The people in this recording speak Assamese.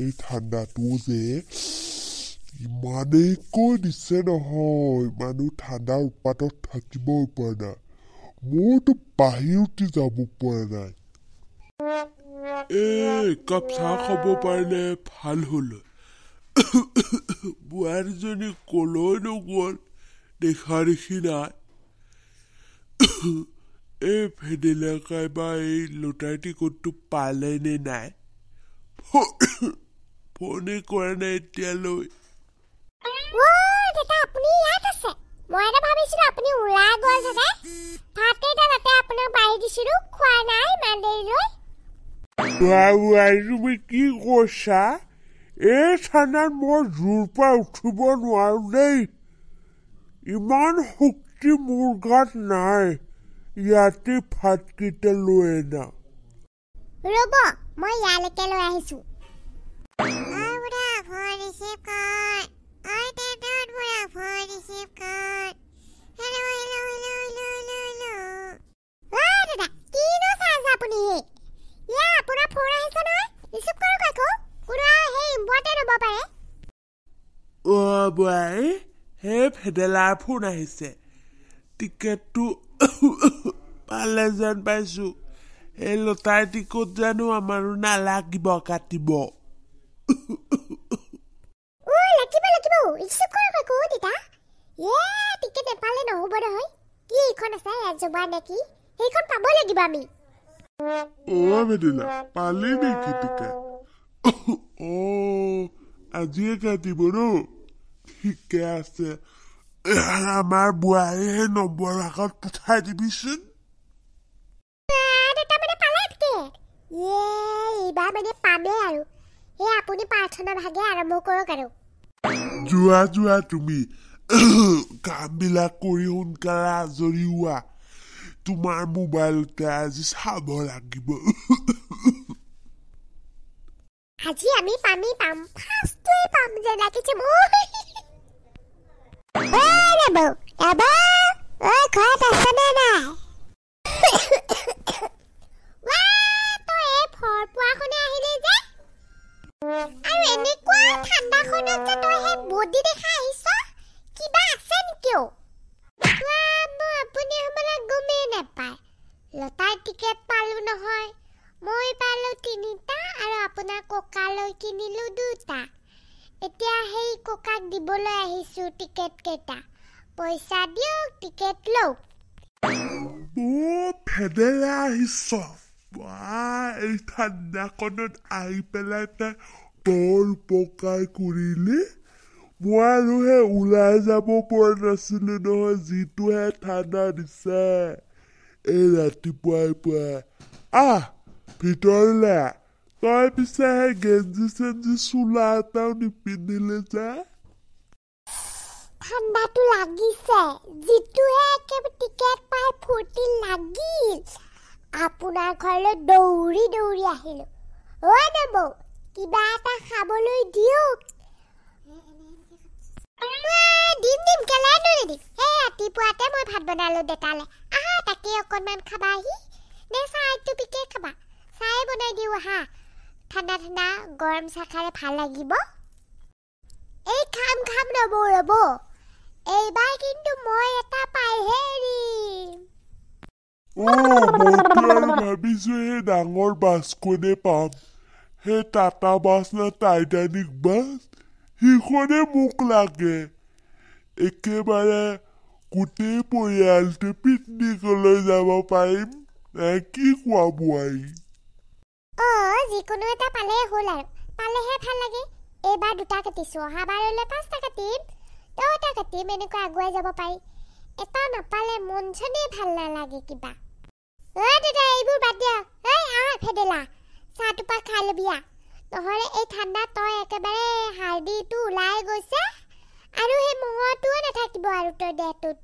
এই ঠাণ্ডাটো যে ইমানেইকৈ দিছে নহয়, মানুহ ঠাণ্ডাৰ উৎপাতত থাকিবই পৰা নাই। মোৰতো বাঢ়ি উঠি যাব পৰা নাই। একাপ চাহ খাব পাৰিলে ভাল হ'ল। বোৱাৰীজনী কলৈ নগ'ল, দেখা দেখি নাই। এই ভেদিলাকাই বা এই লটাৰী টিকটটো পালে নে নাই, ফোনে কৰা নাই এতিয়ালৈ। তুমি কি কৈছা? এই ঠাণ্ডাত মই জোৰ পৰা উঠিব নোৱাৰো দেই। ইমান শক্তি মোৰ গাত নাই। ইয়াতে ভাতকেইটা লৈ আনা। ৰ'ব, মই ইয়ালৈকে লৈ আহিছো। বোৱাৰী, সেই ভেদেলাৰ ফোন আহিছে। টিকেটটো পালে যেন পাইছো। এই লটাৰী টিকট জানো আমাৰো নালাগিব কাটিব। ভেদেলা পালি নেকি টিকেট? আজিয়ে কাটিব ন? ঠিকে আছে। আমাৰ বোৱাৰীহে নম্বৰ আগত পঠাই দিবিচোন। যোৱা তুমি কামবিলাক কৰি সোনকালে আজৰি হোৱা। তোমাৰ মোবাইলতে আজি চাব লাগিব। আজি আমি পানী পাম, ফাৰ্ষ্টটোৱে পাম যে লাগিছে মোৰ। ঘৰত আছে নে নাই? তই এই ফৰপুৱাখনে আহিলি যে, আৰু এনেকুৱা ঠাণ্ডাখনত যে তই সেই বডি দেখা আহিছ, কিবা আছে নেকি? আপুনি হ'বলা গমেই নাপায়। লটাৰী টিকেট পালো নহয়। মই পালো 3টা আৰু আপোনাৰ ককালৈ কিনিলো 2টা। এতিয়া সেই ককাক দিবলৈ আহিছো টিকেট কেইটা। পইচা দিয়ক, টিকেট লওক। ভেদেলা আহিছ? এই ঠাণ্ডাখনত আহি পেলাই তাই বৰ উপকাৰ কৰিলে। মই আৰু হে ওলাই যাব পৰা নাছিলো নহয়, যিটোহে ঠাণ্ডা দিছে এই ৰাতিপুৱাই পুৱাই। ভিতৰলে তই পিছে গেঞ্জি চেঞ্জি চোলা এটাও নিপিন্ধিলে যে? ঠাণ্ডাটো লাগিছে, যিটোহে একেবাৰে টিকেট পাই ফূৰ্তি লাগিল। আপোনাৰ ঘৰলৈ দৌৰি দৌৰি আহিলো। নবৌ, কিবা এটা খাবলৈ দিয়ক। দিম কেলে নিদিম। সেই ৰাতিপুৱাতে মই ভাত বনালো দেতালে। তাকে অকণমান খাবাহি নে চাহ টুপিকে খাবা? চাহে বনাই দিওঁ আহা। ঠাণ্ডা ঠাণ্ডা গৰম চাহ খালে ভাল লাগিব। এই খাম ৰ'ব। এইবাৰ কিন্তু মই এটা পাইহে এৰিম। ভাবিছো সেই ডাঙৰ বাছখনে পাম। সেই টাটা বাছ নে টাইটানিক বাছ, সেইখনে মোক লাগে। একেবাৰে গোটেই পৰিয়ালটো পিকনিকলৈ যাব পাৰিম। কি কোৱা বোৱাৰী? যিকোনো এটা পালেই হ'ল আৰু। পালেহে ভাল লাগে। এইবাৰ 2টা কাটিছো, অহাবাৰলৈ 5টা কাটিম, 10টা কাটিম, এনেকৈ আগুৱাই যাব পাৰি। এটা নাপালে মন চনেই ভাল নালাগে কিবা। দাদা, এইবোৰ বাদ দিয়া। ভেদেলা, চাহ টোপা খাই ল'বি। নহ'লে এই ঠাণ্ডাত তই একেবাৰে হাৰ্ডিটো ওলাই গৈছে আৰু সেই মঙহটোও নাথাকিব আৰু তোৰ দেহটোত।